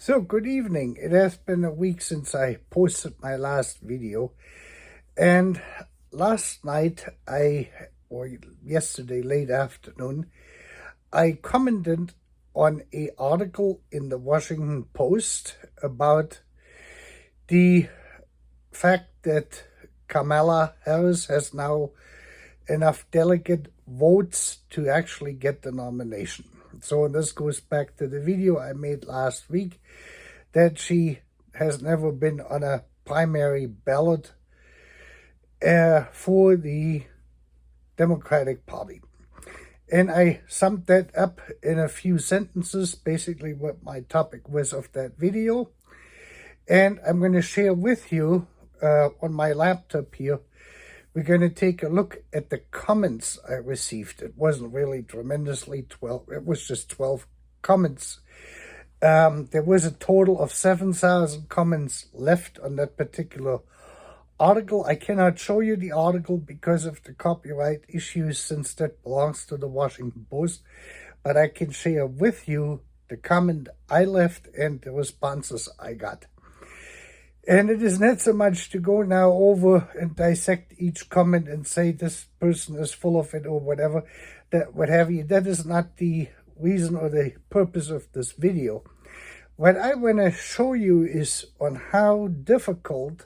So, good evening. It has been a week since I posted my last video. And last night, or yesterday late afternoon, I commented on an article in the Washington Post about the fact that Kamala Harris has now enough delegate votes to actually get the nomination. So this goes back to the video I made last week that she has never been on a primary ballot for the Democratic Party. And I summed that up in a few sentences, basically what my topic was of that video. And I'm going to share with you on my laptop here. We're going to take a look at the comments I received. It wasn't really tremendously 12. It was just 12 comments. There was a total of 7,000 comments left on that particular article. I cannot show you the article because of the copyright issues, since that belongs to the Washington Post. But I can share with you the comment I left and the responses I got. And it is not so much to go now over and dissect each comment and say this person is full of it or whatever, that what have you. That is not the reason or the purpose of this video. What I want to show you is on how difficult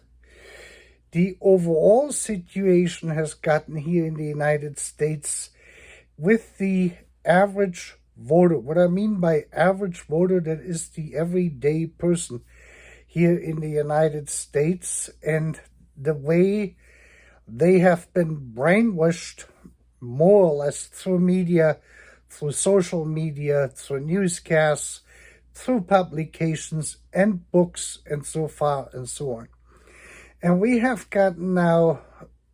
the overall situation has gotten here in the United States with the average voter. What I mean by average voter, that is the everyday person here in the United States, and the way they have been brainwashed more or less through media, through social media, through newscasts, through publications and books, and so far and so on. And we have gotten now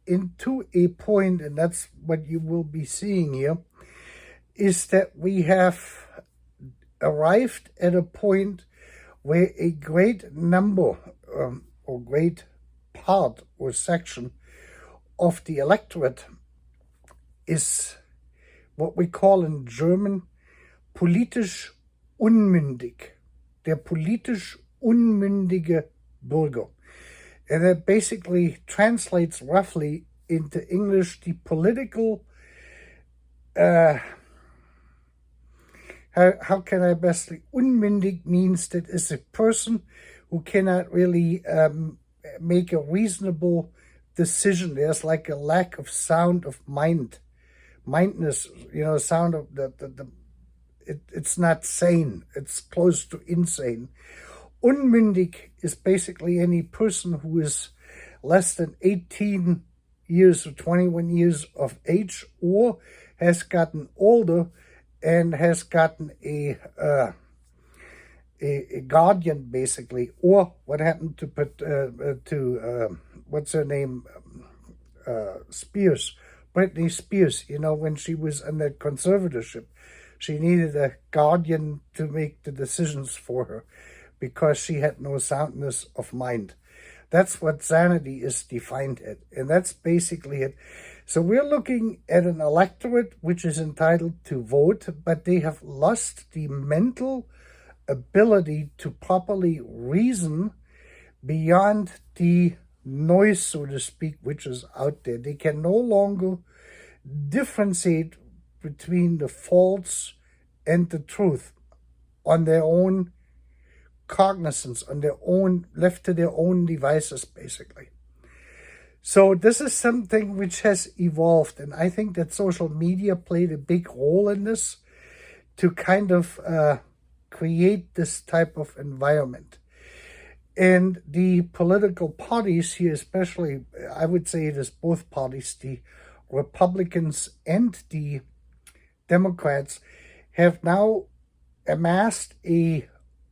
into a point, and that's what you will be seeing here, is that we have arrived at a point where a great number or great part or section of the electorate is what we call in German politisch unmündig, der politisch unmündige Bürger. And that basically translates roughly into English the political, how can I best say, unmündig means that is a person who cannot really make a reasonable decision. There's like a lack of sound of mindness, sound of it's not sane. It's close to insane. Unmündig is basically any person who is less than 18 years or 21 years of age, or has gotten older and has gotten a guardian, basically. Or what happened to what's her name, Spears, Britney Spears, when she was under conservatorship. She needed a guardian to make the decisions for her because she had no soundness of mind. That's what Sanity is defined at, and that's basically it. So we're looking at an electorate which is entitled to vote, but they have lost the mental ability to properly reason beyond the noise, so to speak, which is out there. They can no longer differentiate between the false and the truth on their own cognizance, on their own, left to their own devices, basically. So this is something which has evolved, and I think that social media played a big role in this to kind of create this type of environment. And the political parties here, especially, I would say it is both parties, the Republicans and the Democrats, have now amassed a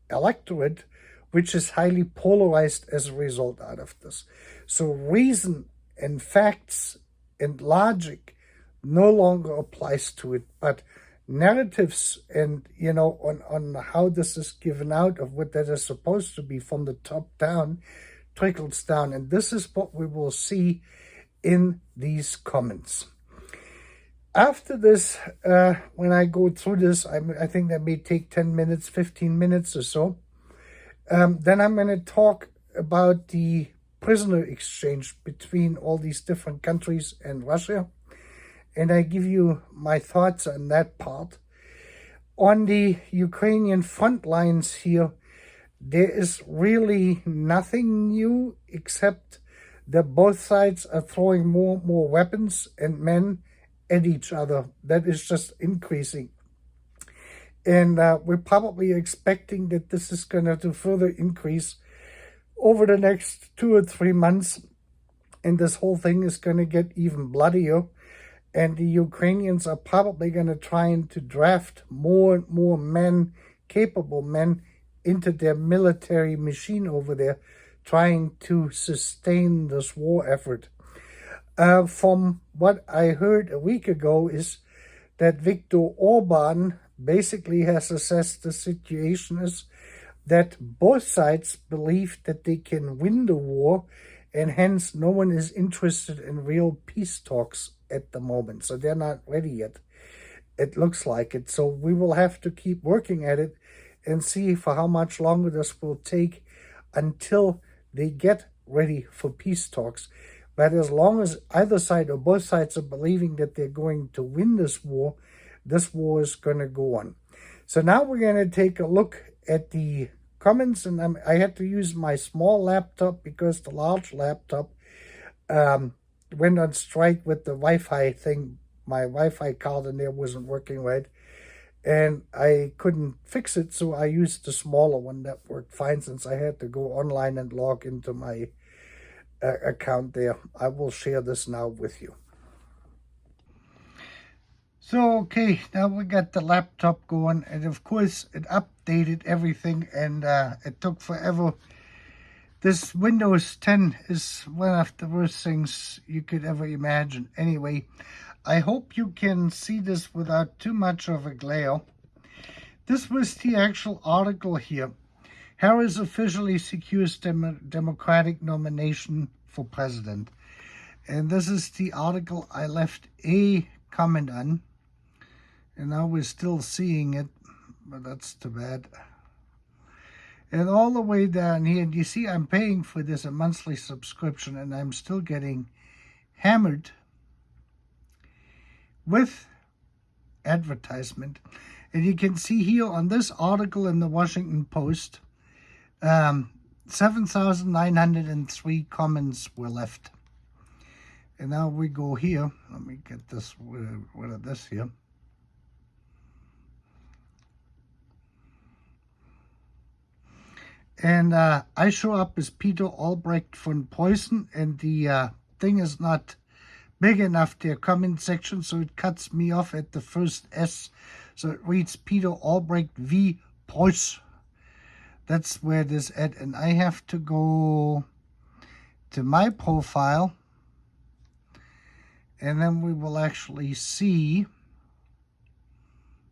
electorate which is highly polarized as a result out of this. So reason and facts and logic no longer applies to it, but narratives and, on how this is given out of what that is supposed to be from the top down trickles down. And this is what we will see in these comments. After this, when I go through this, I think that may take 10 minutes, 15 minutes or so. Then I'm going to talk about the prisoner exchange between all these different countries and Russia. And I give you my thoughts on that part. On the Ukrainian front lines here, there is really nothing new except that both sides are throwing more and more weapons and men at each other. That is just increasing. And we're probably expecting that this is going to further increase over the next 2 or 3 months. And this whole thing is going to get even bloodier. And the Ukrainians are probably going to try to draft more and more men, capable men, into their military machine over there, trying to sustain this war effort. From what I heard a week ago is that Viktor Orban basically has assessed the situation as that both sides believe that they can win the war, and hence no one is interested in real peace talks at the moment. So they're not ready yet. It looks like it. So we will have to keep working at it and see for how much longer this will take until they get ready for peace talks. But as long as either side or both sides are believing that they're going to win this war is going to go on. So now we're going to take a look at the comments, and I had to use my small laptop because the large laptop went on strike with the Wi-Fi thing. My Wi-Fi card in there wasn't working right, and I couldn't fix it, so I used the smaller one that worked fine since I had to go online and log into my account there. I will share this now with you. So, okay, now we got the laptop going, and of course it updated everything, and it took forever. This Windows 10 is one of the worst things you could ever imagine. Anyway, I hope you can see this without too much of a glare. This was the actual article here. Harris officially secures Democratic nomination for president. And this is the article I left a comment on. And now we're still seeing it, but that's too bad. And all the way down here, and you see I'm paying for this a monthly subscription, and I'm still getting hammered with advertisement. And you can see here on this article in the Washington Post, 7,903 comments were left. And now we go here. Let me get this rid of this here. And I show up as Peter Albrecht von Preußen, and the thing is not big enough, their comment section, so it cuts me off at the first S. So it reads Peter Albrecht v. Preuß. That's where it is at. And I have to go to my profile, and then we will actually see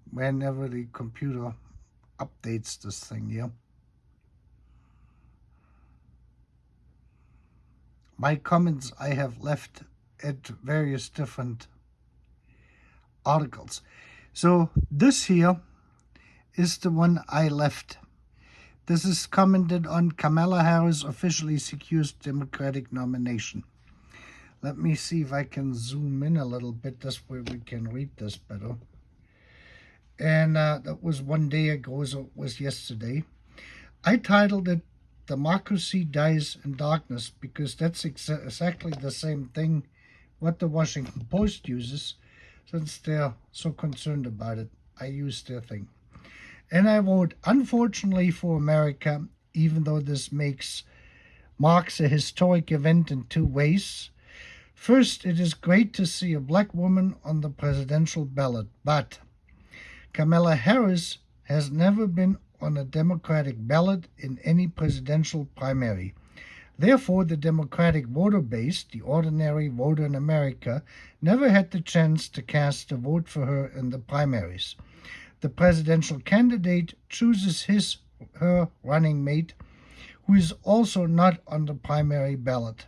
whenever the computer updates this thing here. My comments I have left at various different articles. So this here is the one I left. This is commented on Kamala Harris officially secures Democratic nomination. Let me see if I can zoom in a little bit. This way we can read this better. And that was 1 day ago, so it was yesterday. I titled it Democracy Dies in Darkness, because that's exactly the same thing what the Washington Post uses, since they're so concerned about it. I use their thing. And I wrote, unfortunately for America, even though this marks a historic event in two ways. First, it is great to see a black woman on the presidential ballot, but Kamala Harris has never been on a Democratic ballot in any presidential primary. Therefore, the Democratic voter base, the ordinary voter in America, never had the chance to cast a vote for her in the primaries. The presidential candidate chooses her running mate, who is also not on the primary ballot.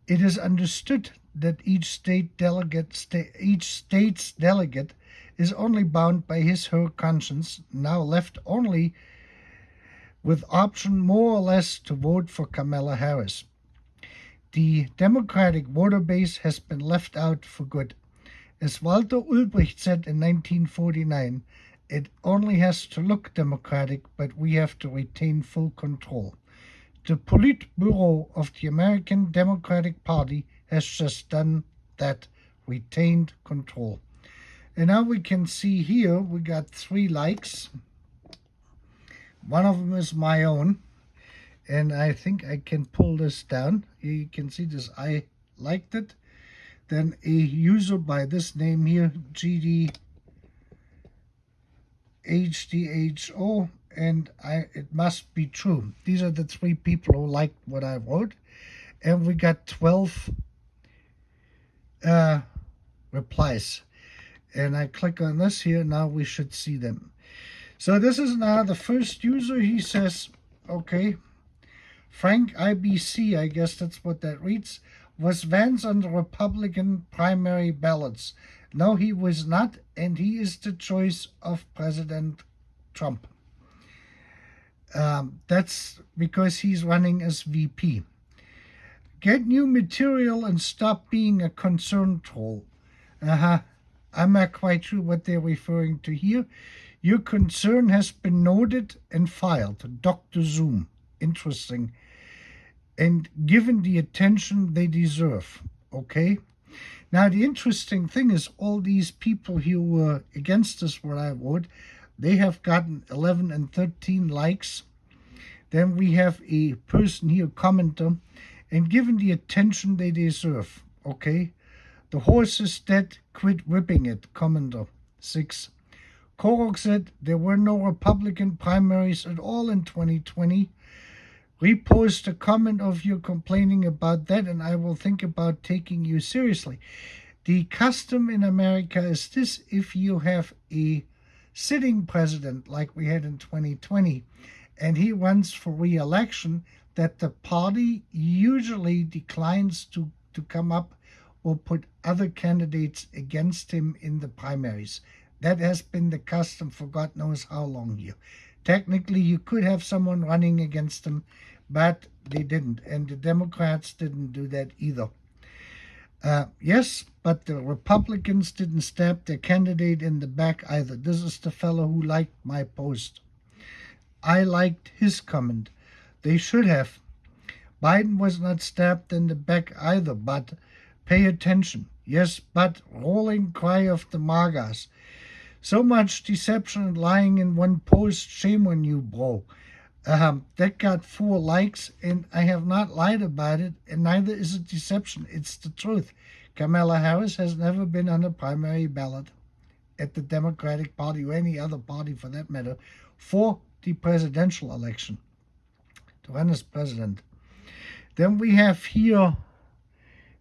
It is understood that each state's delegate is only bound by his/her conscience, now left only with option more or less to vote for Kamala Harris. The Democratic voter base has been left out for good. As Walter Ulbricht said in 1949, it only has to look Democratic, but we have to retain full control. The Politburo of the American Democratic Party has just done that, retained control. And now we can see here we got 3 likes. One of them is my own, and I think I can pull this down. Here you can see this, I liked it. Then a user by this name here, GDHDHO, and it must be true. These are the 3 people who liked what I wrote, and we got 12 replies. And I click on this here, now we should see them. So this is now the first user. He says, okay, Frank IBC, I guess that's what that reads, was Vance on the Republican primary ballots. No, he was not, and he is the choice of President Trump. That's because he's running as VP. Get new material and stop being a concern troll. I'm not quite sure what they're referring to here. Your concern has been noted and filed. Dr. Zoom. Interesting. And given the attention they deserve. Okay? Now, the interesting thing is all these people who were against this, what I wrote, they have gotten 11 and 13 likes. Then we have a person here, commenter, and given the attention they deserve. Okay? The horse is dead, quit whipping it, commenter, 6. Korok said there were no Republican primaries at all in 2020. Repost a comment of you complaining about that, and I will think about taking you seriously. The custom in America is this: if you have a sitting president like we had in 2020, and he runs for re-election, that the party usually declines to come up or put other candidates against him in the primaries. That has been the custom for God knows how long here. Technically, you could have someone running against him, but they didn't. And the Democrats didn't do that either. Yes, but the Republicans didn't stab their candidate in the back either. This is the fellow who liked my post. I liked his comment. They should have. Biden was not stabbed in the back either, but pay attention. Yes, but rolling cry of the MAGAs. So much deception and lying in one post. Shame on you, bro. That got 4 likes, and I have not lied about it, and neither is it deception. It's the truth. Kamala Harris has never been on a primary ballot at the Democratic Party or any other party for that matter for the presidential election to run as president. Then we have here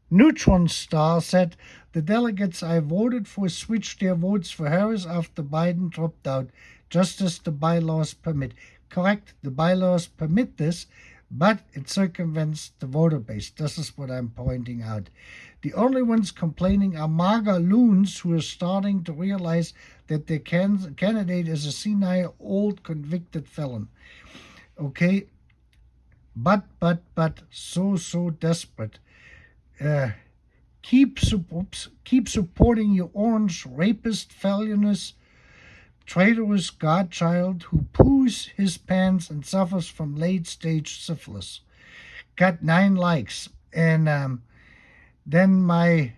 Neutron Star said, the delegates I voted for switched their votes for Harris after Biden dropped out, just as the bylaws permit. Correct, the bylaws permit this, but it circumvents the voter base. This is what I'm pointing out. The only ones complaining are MAGA loons who are starting to realize that their candidate is a senile, old, convicted felon. Okay? But, so desperate. Keep supporting your orange rapist, felonious, traitorous godchild who poos his pants and suffers from late-stage syphilis. Got 9 likes. And then my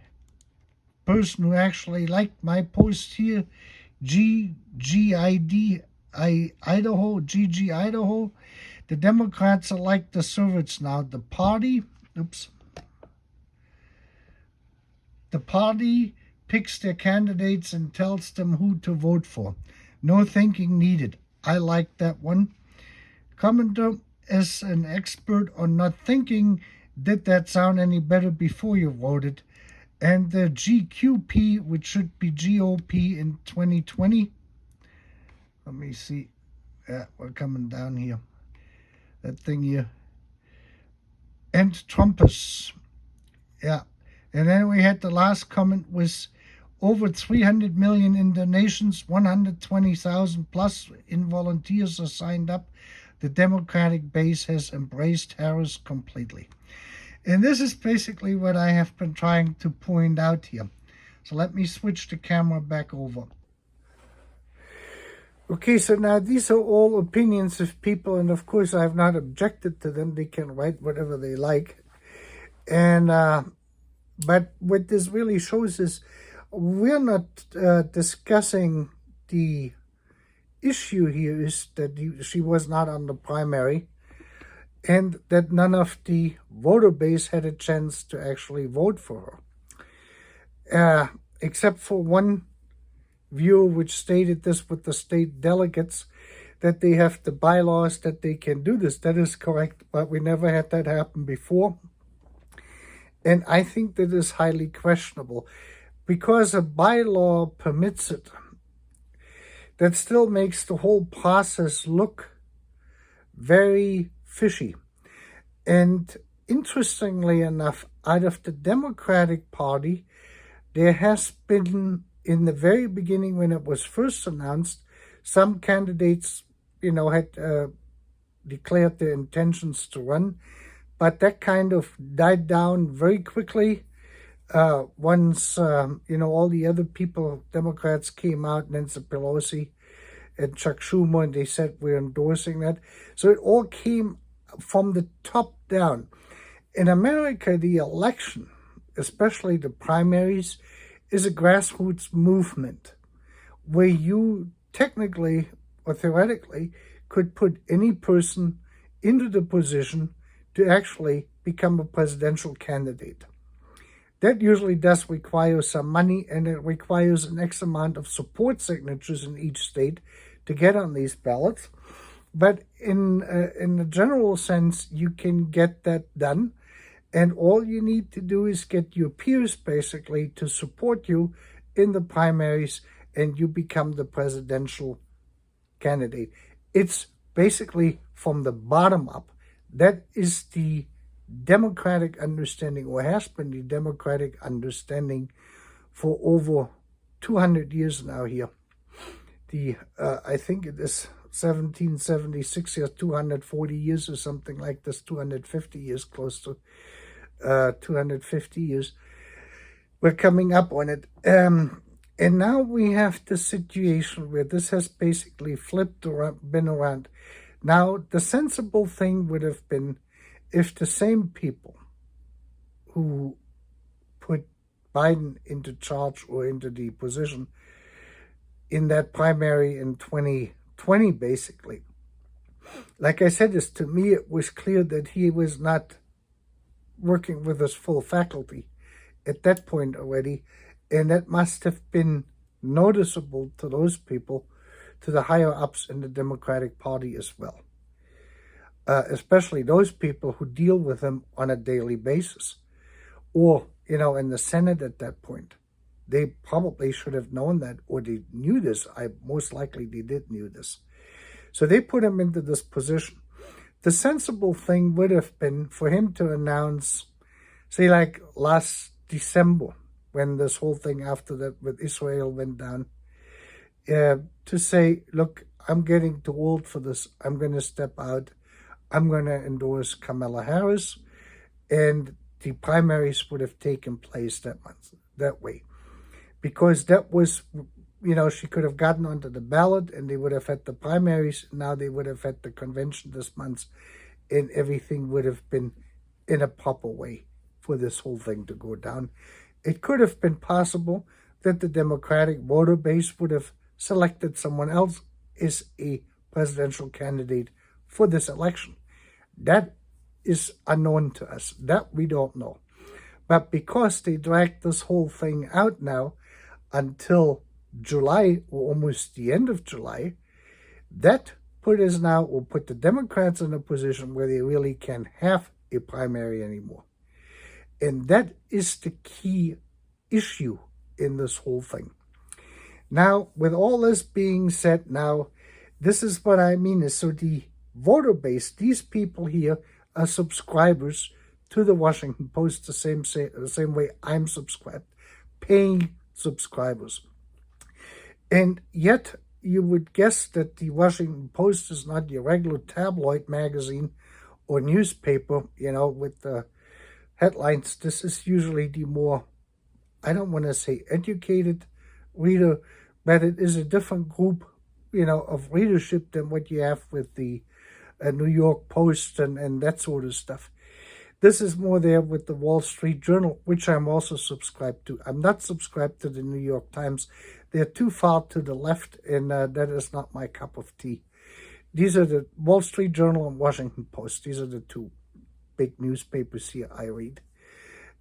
person who actually liked my post here, GG Idaho, the Democrats are like the Soviets now. The party picks their candidates and tells them who to vote for. No thinking needed. I like that one. Commenter, as an expert on not thinking, did that sound any better before you voted? And the GQP, which should be GOP in 2020. Let me see. Yeah, we're coming down here. That thing here. And Trumpus. Yeah. And then we had the last comment was over 300 million in donations, 120,000 plus in volunteers are signed up. The Democratic base has embraced Harris completely. And this is basically what I have been trying to point out here. So let me switch the camera back over. Okay, so now these are all opinions of people, and of course I have not objected to them. They can write whatever they like. And but what this really shows is we're not discussing the issue here is that she was not on the primary, and that none of the voter base had a chance to actually vote for her. Except for one viewer which stated this with the state delegates, that they have the bylaws that they can do this. That is correct, but we never had that happen before. And I think that is highly questionable, because a bylaw permits it. That still makes the whole process look very fishy. And interestingly enough, out of the Democratic Party, there has been, in the very beginning when it was first announced, some candidates, had declared their intentions to run, but that kind of died down very quickly once, all the other people, Democrats came out, Nancy Pelosi and Chuck Schumer, and they said we're endorsing that. So it all came from the top down. In America, the election, especially the primaries, is a grassroots movement where you technically or theoretically could put any person into the position to actually become a presidential candidate. That usually does require some money, and it requires an X amount of support signatures in each state to get on these ballots. But in the general sense, you can get that done. And all you need to do is get your peers basically to support you in the primaries, and you become the presidential candidate. It's basically from the bottom up. That is the democratic understanding, or has been the democratic understanding for over 200 years now here. I think it is 1776 years, 240 years or something like this, 250 years, close to 250 years. We're coming up on it. And now we have the situation where this has basically been around. Now, the sensible thing would have been if the same people who put Biden into charge or into the position in that primary in 2020, basically, like I said, to me, it was clear that he was not working with his full faculty at that point already, and that must have been noticeable to those people, to the higher ups in the Democratic Party as well, especially those people who deal with him on a daily basis, or in the Senate at that point. They probably should have known that, or they knew this. Most likely they did knew this. So they put him into this position. The sensible thing would have been for him to announce, say like last December, when this whole thing after that with Israel went down, to say, look, I'm getting too old for this. I'm going to step out. I'm going to endorse Kamala Harris. And the primaries would have taken place that way. Because that was, she could have gotten onto the ballot, and they would have had the primaries. Now they would have had the convention this month, and everything would have been in a proper way for this whole thing to go down. It could have been possible that the Democratic voter base would have selected someone else as a presidential candidate for this election. That is unknown to us. That we don't know. But because they dragged this whole thing out now until July, or almost the end of July, that put the Democrats in a position where they really can't have a primary anymore. And that is the key issue in this whole thing. Now, with all this being said, now, this is what I mean. So the voter base, these people here are subscribers to the Washington Post the same way I'm subscribed, paying subscribers. And yet, you would guess that the Washington Post is not your regular tabloid magazine or newspaper, with the headlines. This is usually the more, I don't want to say educated reader, but it is a different group, of readership than what you have with the New York Post and that sort of stuff. This is more there with the Wall Street Journal, which I'm also subscribed to. I'm not subscribed to the New York Times. They're too far to the left, and that is not my cup of tea. These are the Wall Street Journal and Washington Post. These are the two big newspapers here I read.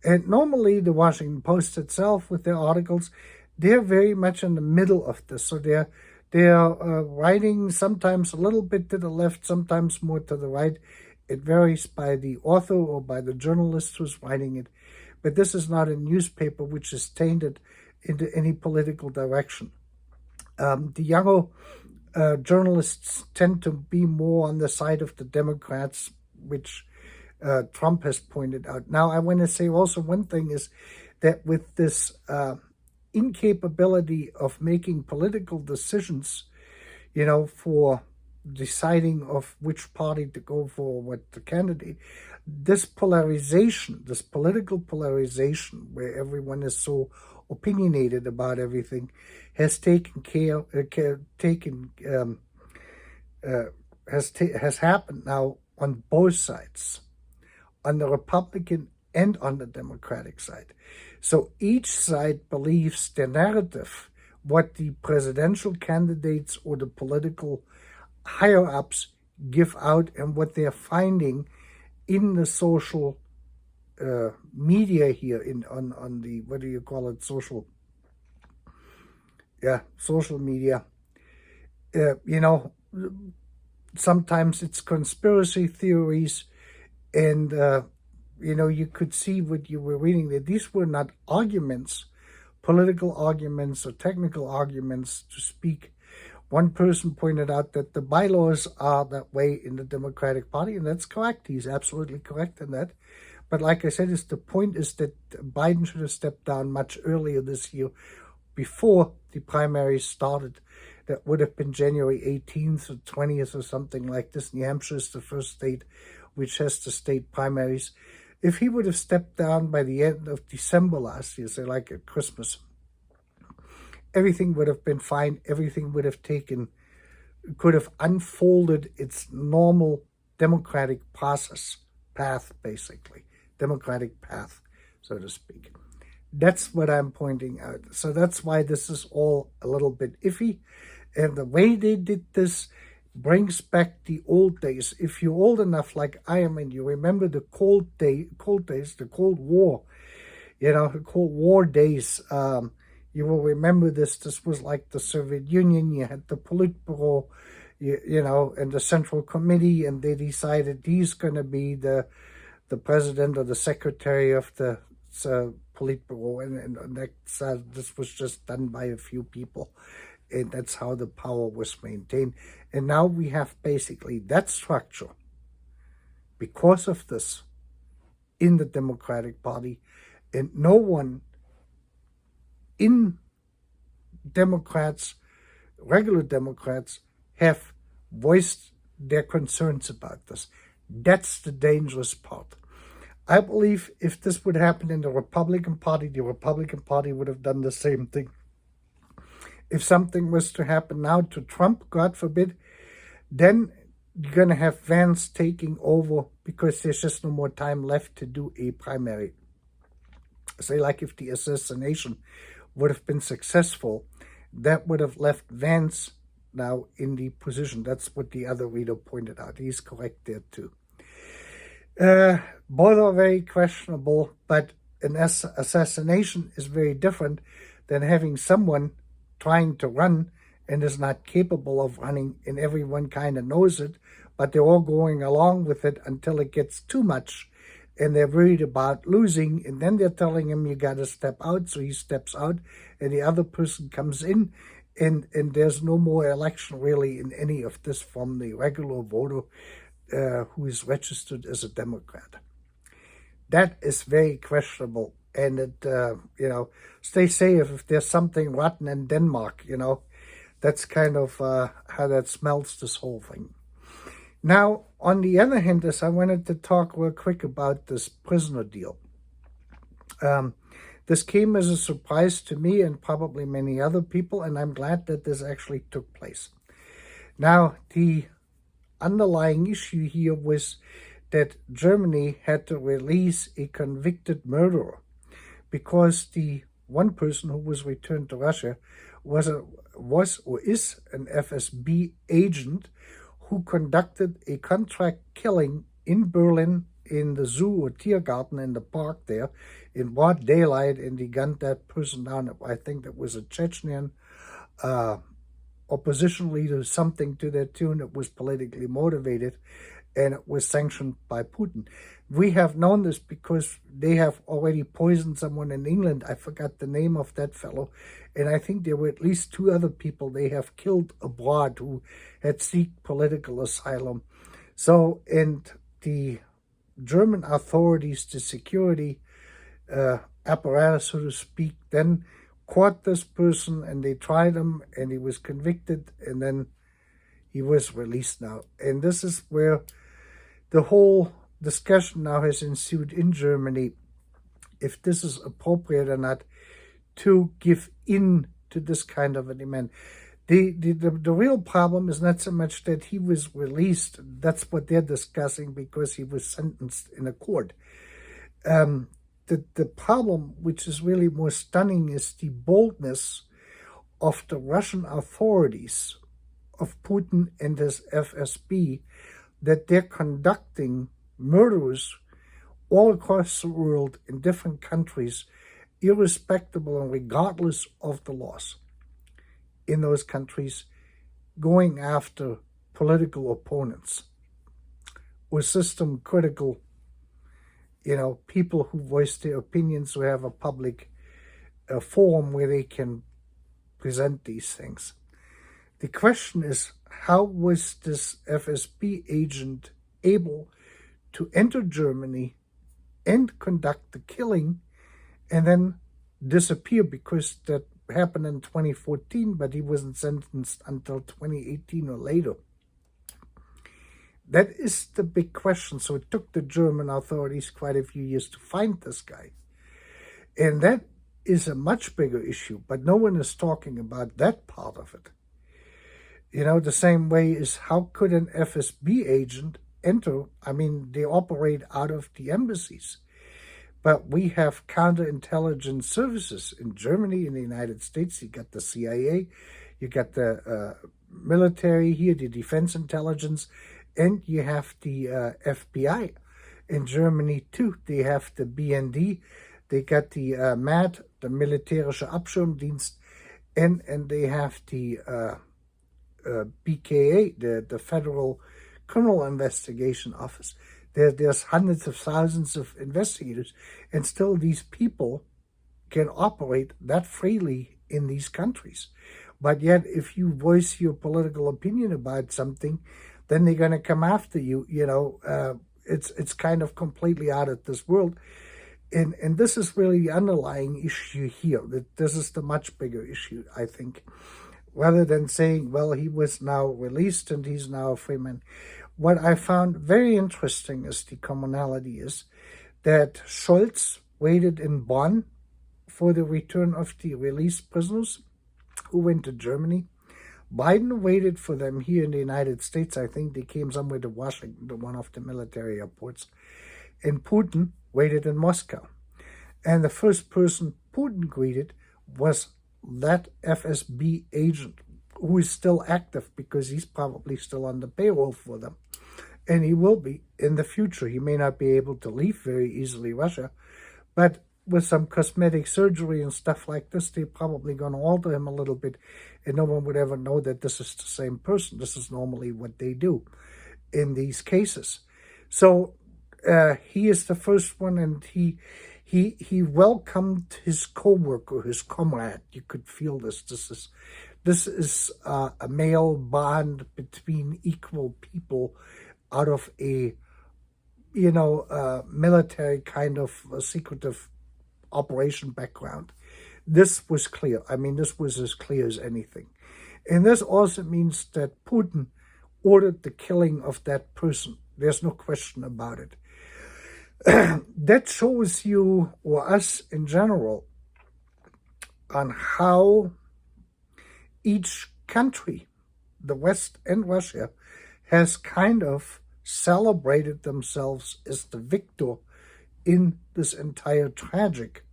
And normally the Washington Post itself, with their articles, they're very much in the middle of this. So they're writing sometimes a little bit to the left, sometimes more to the right. It varies by the author or by the journalist who's writing it. But this is not a newspaper which is tainted into any political direction. The younger journalists tend to be more on the side of the Democrats, which Trump has pointed out. Now, I want to say also one thing is that with this incapability of making political decisions, for deciding of which party to go for, what the candidate, this polarization, this political polarization where everyone is so opinionated about everything, has has happened now on both sides, on the Republican and on the Democratic side. So each side believes their narrative, what the presidential candidates or the political higher-ups give out, and what they're finding in the social media here, on the, what do you call it, social media. Sometimes it's conspiracy theories, and you could see what you were reading that these were not arguments, political arguments or technical arguments to speak. One person pointed out that the bylaws are that way in the Democratic Party, and that's correct. He's absolutely correct in that. But like I said, the point is that Biden should have stepped down much earlier this year, before the primaries started. That would have been January 18th or 20th or something like this. New Hampshire is the first state which has the state primaries. If he would have stepped down by the end of December last year, say like at Christmas, everything would have been fine. Everything would have could have unfolded its normal democratic path, basically. Democratic path, so to speak. That's what I'm pointing out. So that's why this is all a little bit iffy. And the way they did this brings back the old days. If you're old enough like I am, and you remember the cold days, the Cold War, the Cold War days, you will remember this. This was like the Soviet Union. You had the Politburo, and the Central Committee, and they decided he's going to be the president or the secretary of the Politburo, and this was just done by a few people, and that's how the power was maintained. And now we have basically that structure, because of this, in the Democratic Party, and no one in Democrats, regular Democrats, have voiced their concerns about this. That's the dangerous part. I believe if this would happen in the Republican Party would have done the same thing. If something was to happen now to Trump, God forbid, then you're going to have Vance taking over, because there's just no more time left to do a primary. Say like if the assassination would have been successful, that would have left Vance now in the position. That's what the other reader pointed out. He's correct there too. Both are very questionable, but an assassination is very different than having someone trying to run and is not capable of running, and everyone kind of knows it, but they're all going along with it until it gets too much, and they're worried about losing, and then they're telling him, you got to step out, so he steps out, and the other person comes in, and there's no more election really in any of this from the regular voter who is registered as a Democrat. That is very questionable. And it, stay safe if there's something rotten in Denmark, That's kind of how that smells, this whole thing. Now, on the other hand, I wanted to talk real quick about this prisoner deal. This came as a surprise to me and probably many other people, and I'm glad that this actually took place. Now, the underlying issue here was that Germany had to release a convicted murderer because the one person who was returned to Russia was or is an FSB agent who conducted a contract killing in Berlin in the zoo or Tiergarten in the park there in broad daylight, and he gunned that person down. I think that was a Chechnyan opposition leader, something to that tune. It was politically motivated, and it was sanctioned by Putin. We have known this because they have already poisoned someone in England. I forgot the name of that fellow. And I think there were at least 2 other people they have killed abroad who had sought political asylum. So, and the German authorities, the security apparatus, so to speak, then caught this person and they tried him and he was convicted and then he was released now. And this is where the whole discussion now has ensued in Germany, if this is appropriate or not to give in to this kind of a demand. The real problem is not so much that he was released. That's what they're discussing because he was sentenced in a court. The problem, which is really more stunning, is the boldness of the Russian authorities, of Putin and his FSB, that they're conducting murders all across the world in different countries, irrespective and regardless of the laws in those countries, going after political opponents or system critical, people who voice their opinions, who have a public forum where they can present these things. The question is, how was this FSB agent able to enter Germany and conduct the killing and then disappear? Because that happened in 2014, but he wasn't sentenced until 2018 or later. That is the big question. So it took the German authorities quite a few years to find this guy. And that is a much bigger issue, but no one is talking about that part of it. The same way is, how could an FSB agent enter? I mean, they operate out of the embassies. But we have counterintelligence services in Germany, in the United States. You got the CIA, you got the military here, the defense intelligence, and you have the FBI in Germany too. They have the BND, they got the MAD, the Militärische Abschirmdienst, and they have the BKA, the Federal Criminal Investigation Office. There's hundreds of thousands of investigators, and still these people can operate that freely in these countries. But yet, if you voice your political opinion about something, then they're going to come after you. It's kind of completely out of this world. And this is really the underlying issue here. That this is the much bigger issue, I think. Rather than saying, well, he was now released and he's now a free man. What I found very interesting is the commonality is that Scholz waited in Bonn for the return of the released prisoners who went to Germany. Biden waited for them here in the United States. I think they came somewhere to Washington, to one of the military airports. And Putin waited in Moscow. And the first person Putin greeted was that FSB agent, who is still active because he's probably still on the payroll for them. And he will be in the future. He may not be able to leave very easily Russia, but with some cosmetic surgery and stuff like this, they're probably going to alter him a little bit, and no one would ever know that this is the same person. This is normally what they do in these cases. So he is the first one, and he welcomed his co-worker, his comrade. You could feel this. This is a male bond between equal people out of a military kind of secretive operation background. This was clear. I mean, this was as clear as anything. And this also means that Putin ordered the killing of that person. There's no question about it. That shows you, or us in general, on how each country, the West and Russia, has kind of celebrated themselves as the victor in this entire tragic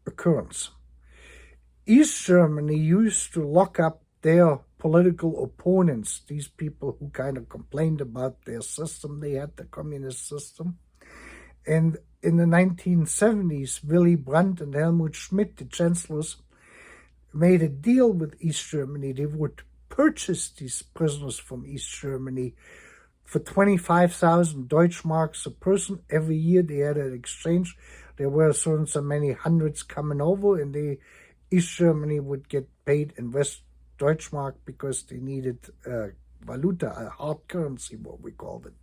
occurrence. East Germany used to lock up their political opponents, these people who kind of complained about their system they had, the communist system. And in the 1970s, Willy Brandt and Helmut Schmidt, the chancellors, made a deal with East Germany. They would purchase these prisoners from East Germany for 25,000 Deutschmarks a person. Every year they had an exchange. There were so many hundreds coming over, and East Germany would get paid in West Deutschmark because they needed valuta, a hard currency, what we called it.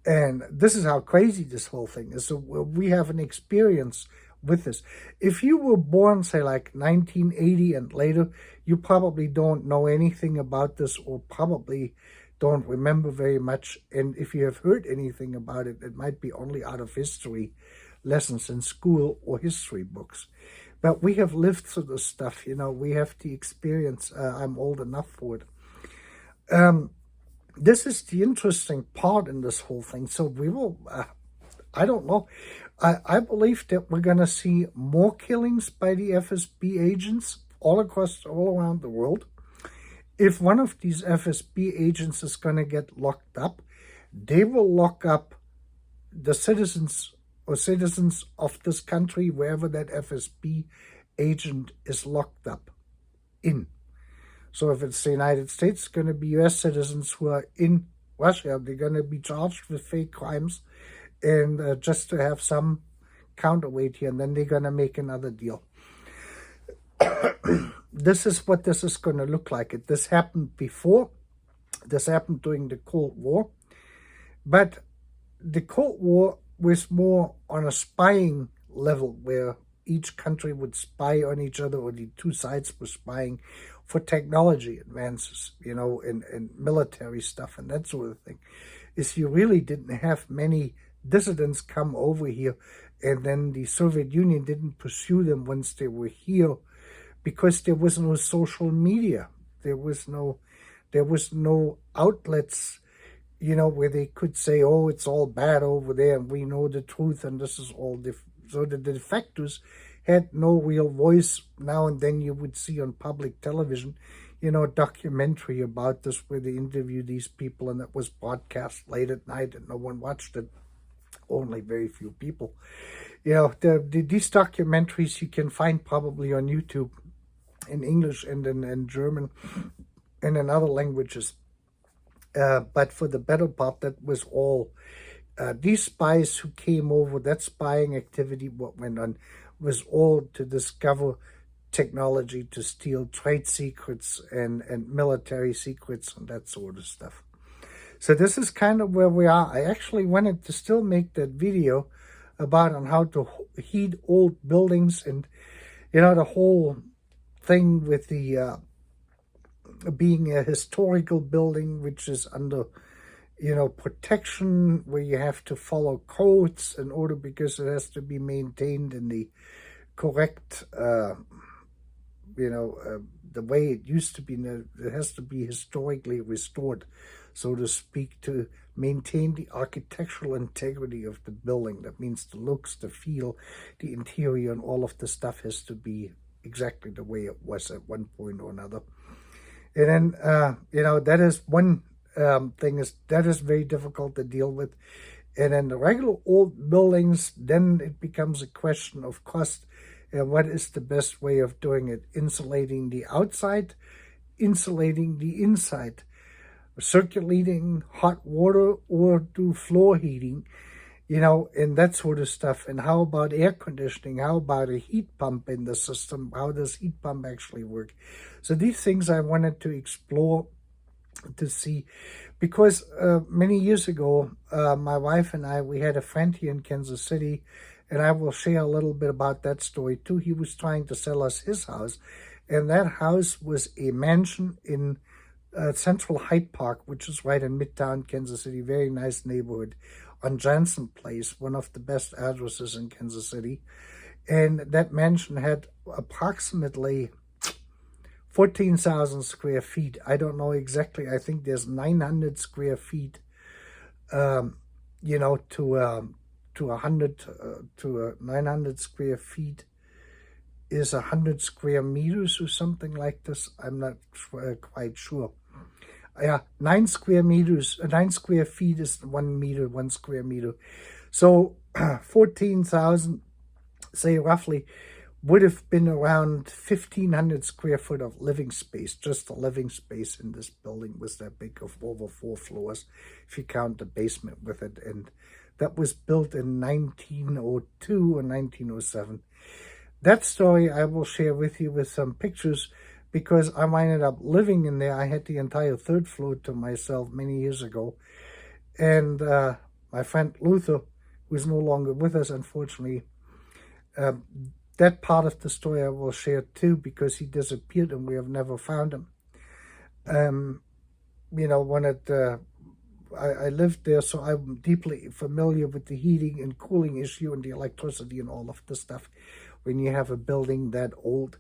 And this is how crazy this whole thing is. So we have an experience with this. If you were born, say, like 1980 and later, you probably don't know anything about this, or probably don't remember very much. And if you have heard anything about it, it might be only out of history lessons in school or history books. But we have lived through this stuff, we have the experience. I'm old enough for it. This is the interesting part in this whole thing. So we will, I don't know. I believe that we're going to see more killings by the FSB agents all around the world. If one of these FSB agents is going to get locked up, they will lock up the citizens of this country, wherever that FSB agent is locked up in. So if it's the United States, it's going to be US citizens who are in Russia. They're going to be charged with fake crimes, and just to have some counterweight here, and then they're going to make another deal. This is what this is going to look like. This happened before. This happened during the Cold War. But the Cold War was more on a spying level, where each country would spy on each other, or the two sides were spying for technology advances, and military stuff and that sort of thing. Is you really didn't have many dissidents come over here, and then the Soviet Union didn't pursue them once they were here, because there was no social media. There was no outlets, where they could say, oh, it's all bad over there, and we know the truth, and this is all so the defectors had no real voice. Now and then you would see on public television, a documentary about this, where they interview these people, and it was broadcast late at night, and no one watched it. Only very few people. These documentaries you can find probably on YouTube in English and in German and in other languages. But for the better part, that was all. These spies who came over, that spying activity, what went on, was all to discover technology, to steal trade secrets and military secrets and that sort of stuff. So this is kind of where we are. I actually wanted to still make that video about on how to heat old buildings, and the whole thing with the being a historical building, which is under protection, where you have to follow codes in order, because it has to be maintained in the correct the way it used to be. It has to be historically restored, so to speak, to maintain the architectural integrity of the building. That means the looks, the feel, the interior, and all of the stuff has to be exactly the way it was at one point or another. And then, that is one thing that is very difficult to deal with. And in the regular old buildings, then it becomes a question of cost. And what is the best way of doing it? Insulating the outside, insulating the inside, circulating hot water, or do floor heating, and that sort of stuff. And how about air conditioning? How about a heat pump in the system? How does heat pump actually work? So these things I wanted to explore, to see, because many years ago, my wife and I, we had a friend here in Kansas City, and I will share a little bit about that story too. He was trying to sell us his house, and that house was a mansion in Central Hyde Park, which is right in Midtown Kansas City. Very nice neighborhood on Jansen Place, one of the best addresses in Kansas City. And that mansion had approximately 14,000 square feet. I don't know exactly. I think there's 900 square feet, you know, to 900 square feet is 100 square meters or something like this. I'm not quite sure. Yeah, 9 square feet is 1 meter, 1 square meter. So 14,000, say roughly, would have been around 1,500 square foot of living space. Just the living space in this building was that big, of over 4 floors, if you count the basement with it. And that was built in 1902 or 1907. That story I will share with you with some pictures, because I ended up living in there. I had the entire 3rd floor to myself many years ago. And my friend Luther, who is no longer with us, unfortunately, that part of the story I will share too, because he disappeared and we have never found him. You know, when I lived there, so I'm deeply familiar with the heating and cooling issue and the electricity and all of the stuff when you have a building that old.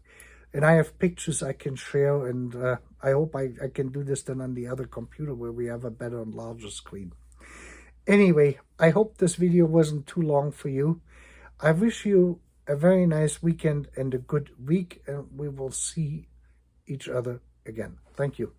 And I have pictures I can share, and I hope I can do this then on the other computer where we have a better and larger screen. Anyway, I hope this video wasn't too long for you. I wish you a very nice weekend and a good week, and we will see each other again. Thank you.